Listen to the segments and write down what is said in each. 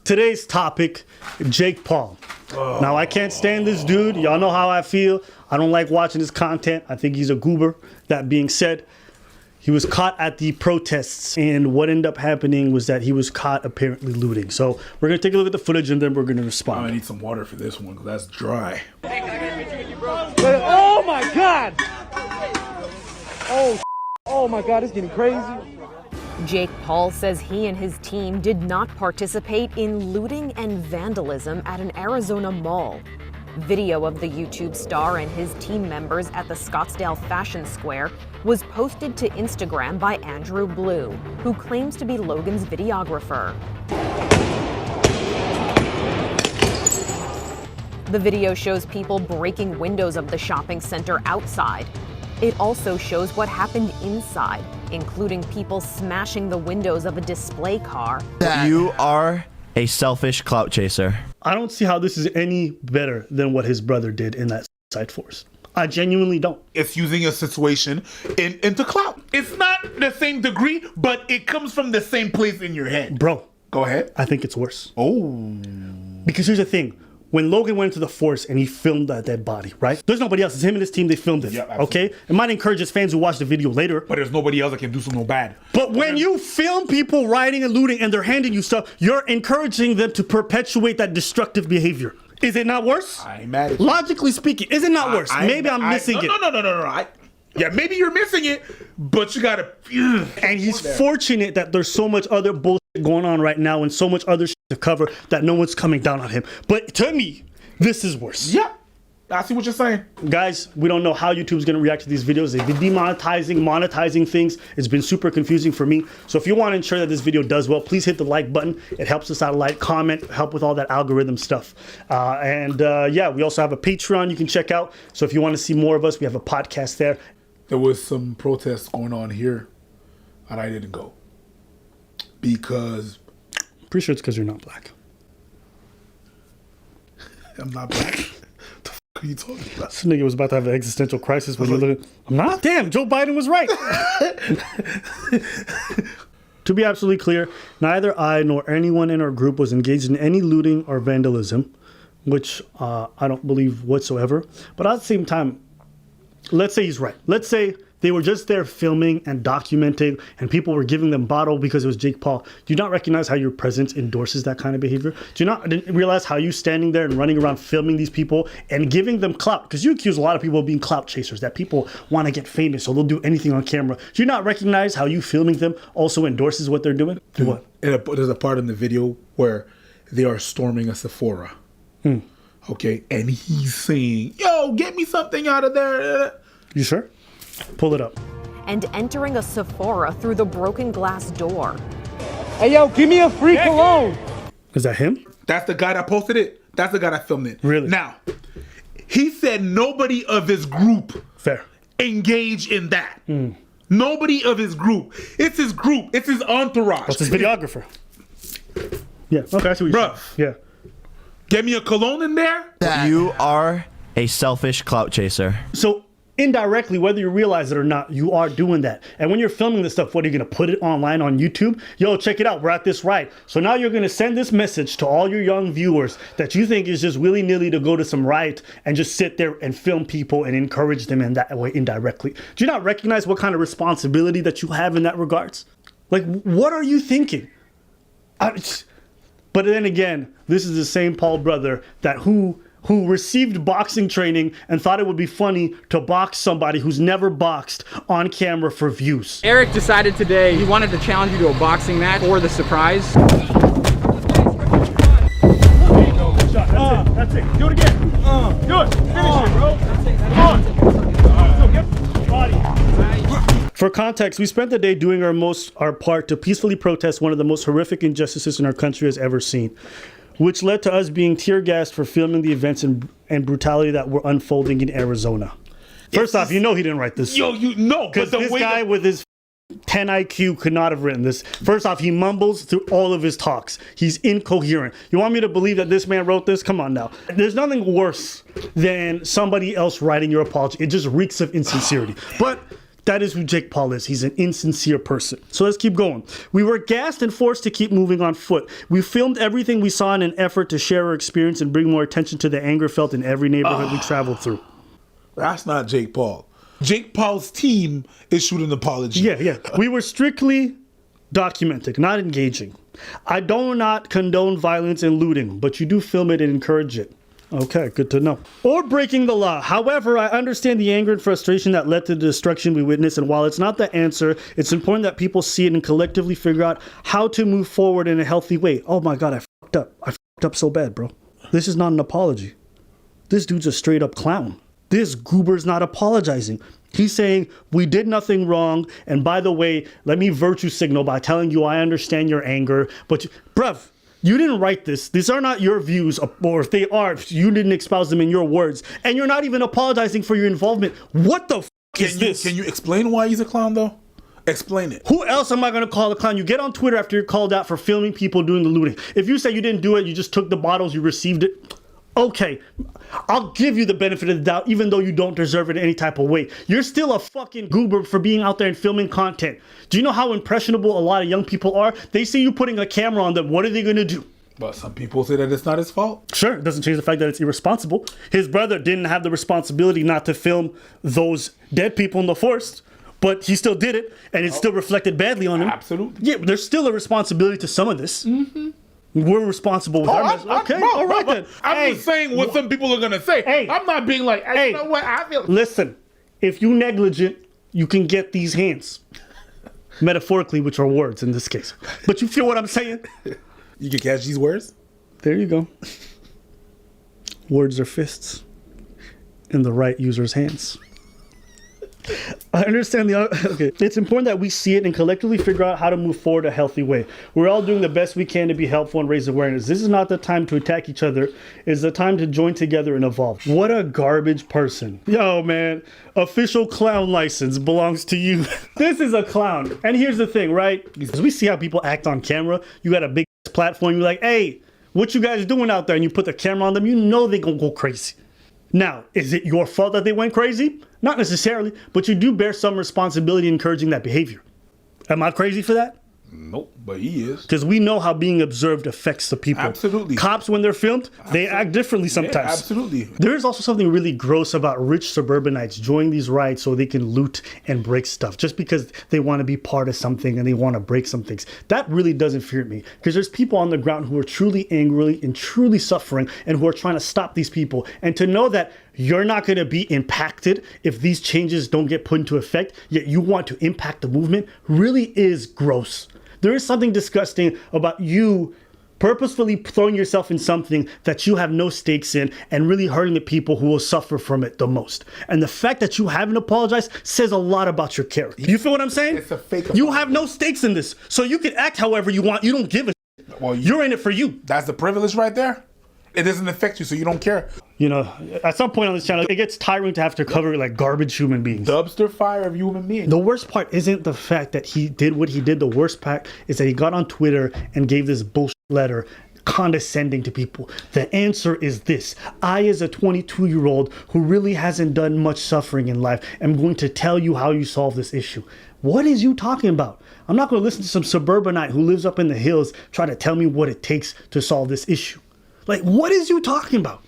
Today's topic, Jake Paul. Now, I can't stand this dude. Y'all know how I feel. I don't like watching his content. I think he's a goober. That being said, he was caught at the protests, and what ended up happening was that he was caught apparently looting. So we're going to take a look at the footage, and then we're going to respond. I need some water for this one, because that's dry. Oh, my God. Oh, my God, it's getting crazy. Jake Paul says he and his team did not participate in looting and vandalism at an Arizona mall. Video of the YouTube star and his team members at the Scottsdale Fashion Square was posted to Instagram by Andrew Blue, who claims to be Logan's videographer. The video shows people breaking windows of the shopping center outside. It also shows what happened inside, including people smashing the windows of a display car. You are a selfish clout chaser. I don't see how this is any better than what his brother did in that side force. I genuinely don't. It's using a situation into clout. It's not the same degree, but it comes from the same place in your head. Bro. Go ahead. I think it's worse. Oh. Because here's the thing. When Logan went into the force and he filmed that dead body, right? There's nobody else. It's him and his team. They filmed it. Yeah, absolutely. Okay? It might encourage his fans who watch the video later. But there's nobody else that can do some no bad. But when you film people rioting and looting and they're handing you stuff, you're encouraging them to perpetuate that destructive behavior. Is it not worse? I ain't mad at you. Logically speaking, is it not worse? Maybe I'm missing it. No. Yeah, maybe you're missing it, but you gotta. And he's fortunate that there's so much other bullshit going on right now and so much other shit to cover that no one's coming down on him. But to me, this is worse. Yeah, I see what you're saying. Guys, we don't know how YouTube's gonna react to these videos. They've been monetizing things. It's been super confusing for me. So if you want to ensure that this video does well, please hit the like button. It helps us out a lot. Comment, help with all that algorithm stuff. Yeah, we also have a Patreon you can check out. So if you want to see more of us, we have a podcast there. There was some protests going on here, and I didn't go. Because... Pretty sure it's because you're not black. I'm not black. The f*** are you talking about? This nigga was about to have an existential crisis when you look at... I'm not? Damn, Joe Biden was right. To be absolutely clear, neither I nor anyone in our group was engaged in any looting or vandalism, which I don't believe whatsoever. But at the same time, let's say he's right. Let's say they were just there filming and documenting and people were giving them bottle because it was Jake Paul. Do you not recognize how your presence endorses that kind of behavior? Do you not realize how you standing there and running around filming these people and giving them clout? Because you accuse a lot of people of being clout chasers, that people want to get famous so they'll do anything on camera. Do you not recognize how you filming them also endorses what they're doing? Dude, what? There's a part in the video where they are storming a Sephora. Okay, and he's saying, yo, get me something out of there. You sure? Pull it up. And entering a Sephora through the broken glass door. Hey, yo, give me a free cologne. Is that him? That's the guy that posted it. That's the guy that filmed it. Really? Now, he said nobody of his group Fair. engaged in that. Nobody of his group. It's his group. It's his entourage. That's his videographer. Yeah, okay, I see what you're Bruh. saying. Yeah. Get me a cologne in there? You are a selfish clout chaser. So indirectly, whether you realize it or not, you are doing that. And when you're filming this stuff, what are you going to put it online on YouTube? Yo, check it out. We're at this riot. So now you're going to send this message to all your young viewers that you think is just willy-nilly to go to some riot and just sit there and film people and encourage them in that way indirectly. Do you not recognize what kind of responsibility that you have in that regards? Like, what are you thinking? But then again, this is the same Paul brother that who received boxing training and thought it would be funny to box somebody who's never boxed on camera for views. Eric decided today he wanted to challenge you to a boxing match for the surprise. There you go, good shot. That's it. Do it again. Do it. Finish it, bro. Come on. Get body. For context, we spent the day doing our part to peacefully protest one of the most horrific injustices in our country has ever seen, which led to us being tear gassed for filming the events and brutality that were unfolding in Arizona. First off, you know he didn't write this. Yo, you know, because this guy with his 10 IQ could not have written this. First off, he mumbles through all of his talks. He's incoherent. You want me to believe that this man wrote this? Come on now. There's nothing worse than somebody else writing your apology. It just reeks of insincerity. But That is who Jake Paul is. He's an insincere person. So let's keep going. We were gassed and forced to keep moving on foot. We filmed everything we saw in an effort to share our experience and bring more attention to the anger felt in every neighborhood we traveled through. That's not Jake Paul. Jake Paul's team issued an apology. Yeah. We were strictly documenting, not engaging. I do not condone violence and looting, but you do film it and encourage it. Okay, good to know. Or breaking the law. However, I understand the anger and frustration that led to the destruction we witnessed, and while it's not the answer, it's important that people see it and collectively figure out how to move forward in a healthy way. Oh my God, I fucked up. I fucked up so bad, bro. This is not an apology. This dude's a straight up clown. This goober's not apologizing. He's saying, we did nothing wrong, and by the way, let me virtue signal by telling you I understand your anger, but bruv, you didn't write this. These are not your views, or if they are, you didn't espouse them in your words. And you're not even apologizing for your involvement. What the f is this? Can you explain why he's a clown, though? Explain it. Who else am I going to call a clown? You get on Twitter after you're called out for filming people doing the looting. If you say you didn't do it, you just took the bottles, you received it. Okay, I'll give you the benefit of the doubt, even though you don't deserve it in any type of way. You're still a fucking goober for being out there and filming content. Do you know how impressionable a lot of young people are? They see you putting a camera on them. What are they going to do? But some people say that it's not his fault. Sure, it doesn't change the fact that it's irresponsible. His brother didn't have the responsibility not to film those dead people in the forest, but he still did it, and it still reflected badly on him. Absolutely. Yeah, there's still a responsibility to some of this. Mm-hmm. We're responsible with our message. Okay, all right then. I'm just saying what some people are gonna say. Hey. I'm not being like, hey, you know what? I feel. Listen, if you negligent, you can get these hands. Metaphorically, which are words in this case. But you feel what I'm saying? You can catch these words? There you go. Words are fists in the right user's hands. I understand okay. It's important that we see it and collectively figure out how to move forward a healthy way. We're all doing the best we can to be helpful and raise awareness. This is not the time to attack each other. It's the time to join together and evolve. What a garbage person. Yo, man, official clown license belongs to you. This is a clown. And here's the thing, right? Because we see how people act on camera. You got a big platform. You're like, hey, what you guys doing out there? And you put the camera on them. You know they gonna go crazy. Now, is it your fault that they went crazy? Not necessarily, but you do bear some responsibility in encouraging that behavior. Am I crazy for that? Nope, but he is. Because we know how being observed affects the people. Absolutely. Cops, when they're filmed, they act differently sometimes. Yeah, absolutely. There is also something really gross about rich suburbanites joining these riots so they can loot and break stuff just because they want to be part of something and they want to break some things. That really doesn't fear me because there's people on the ground who are truly angry and truly suffering and who are trying to stop these people. And to know that you're not going to be impacted if these changes don't get put into effect, yet you want to impact the movement, really is gross. There is something disgusting about you purposefully throwing yourself in something that you have no stakes in and really hurting the people who will suffer from it the most. And the fact that you haven't apologized says a lot about your character. You feel what I'm saying? It's a fake You have no stakes in this. So you can act however you want. You don't give a shit. Well, You're in it for you. That's the privilege right there. It doesn't affect you, so you don't care. You know, at some point on this channel, it gets tiring to have to cover like garbage human beings. Dumpster fire of human beings. The worst part isn't the fact that he did what he did. The worst part is that he got on Twitter and gave this bullshit letter condescending to people. The answer is this. I, as a 22-year-old who really hasn't done much suffering in life, am going to tell you how you solve this issue. What is you talking about? I'm not going to listen to some suburbanite who lives up in the hills try to tell me what it takes to solve this issue. Like, what is you talking about?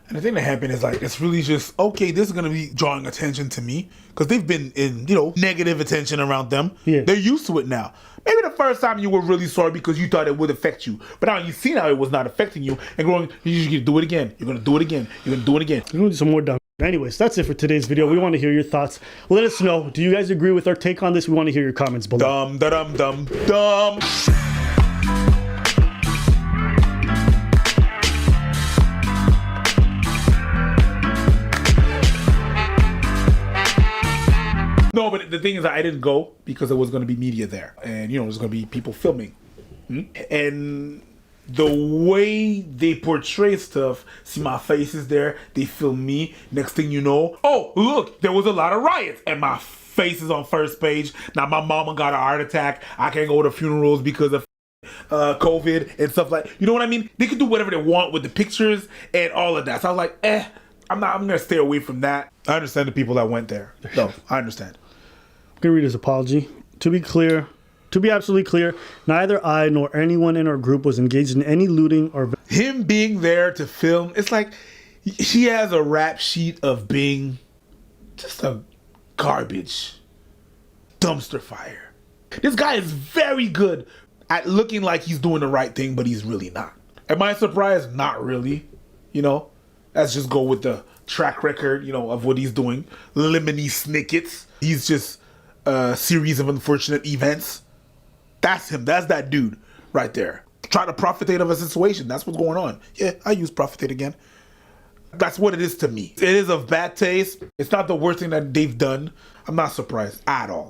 And the thing that happened is like, it's really just, okay, this is going to be drawing attention to me because they've been in, negative attention around them. Yeah. They're used to it now. Maybe the first time you were really sorry because you thought it would affect you. But now you see now it was not affecting you and going, you're going to do it again. You're going to do it again. You're going to do it again. We're going to do some more dumb. Anyways, that's it for today's video. We want to hear your thoughts. Let us know. Do you guys agree with our take on this? We want to hear your comments below. Dumb. No, but the thing is, I didn't go because there was going to be media there, and there's going to be people filming, and the way they portray stuff. See, my face is there. They film me. Next thing you know, oh look, there was a lot of riots, and my face is on first page. Now my mama got a heart attack. I can't go to funerals because of COVID and stuff like. You know what I mean? They can do whatever they want with the pictures and all of that. So I was like, I'm gonna stay away from that. I understand the people that went there. No, I understand. gonna read his apology. To be absolutely clear, neither I nor anyone in our group was engaged in any looting or. Him being there to film, it's like he has a rap sheet of being just a garbage dumpster fire. This guy is very good at looking like he's doing the right thing, but he's really not. Am I surprised? Not really. You know, let's just go with the track record, you know, of what he's doing. Lemony Snickets. He's just a series of unfortunate events. That's him. That's that dude right there. Trying to profit out of a situation. That's what's going on. Yeah, I use profit again. That's what it is to me. It is of bad taste. It's not the worst thing that they've done. I'm not surprised at all.